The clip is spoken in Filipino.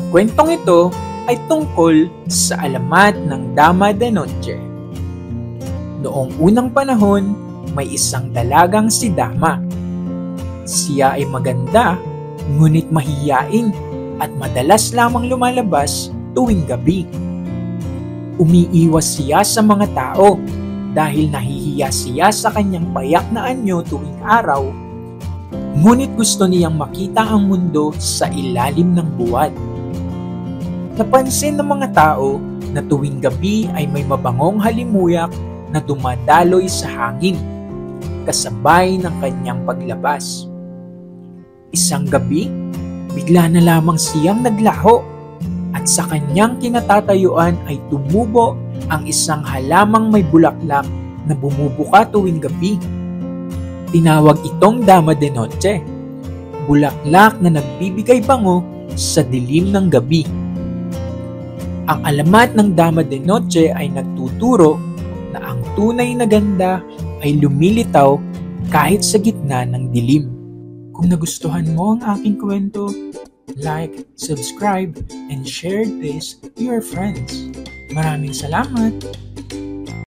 kwentong ito ay tungkol sa alamat ng Dama de Noche. Noong unang panahon, may isang dalagang si Dama. Siya ay maganda, ngunit mahiyain at madalas lamang lumalabas tuwing gabi. Umiiwas siya sa mga tao dahil nahihiya siya sa kanyang payak na anyo tuwing araw, ngunit gusto niyang makita ang mundo sa ilalim ng buwan. Napansin ng mga tao na tuwing gabi ay may mabangong halimuyak na dumadaloy sa hangin, kasabay ng kanyang paglabas. Isang gabi, bigla na lamang siyang naglaho at sa kanyang kinatatayuan ay tumubo ang isang halamang may bulaklak na bumubuka tuwing gabi. Tinawag itong Dama de Noche, bulaklak na nagbibigay bango sa dilim ng gabi. Ang alamat ng Dama de Noche ay nagtuturo na ang tunay na ganda ay lumilitaw kahit sa gitna ng dilim. Kung nagustuhan mo ang aking kwento, like, subscribe, and share this to your friends. Maraming salamat!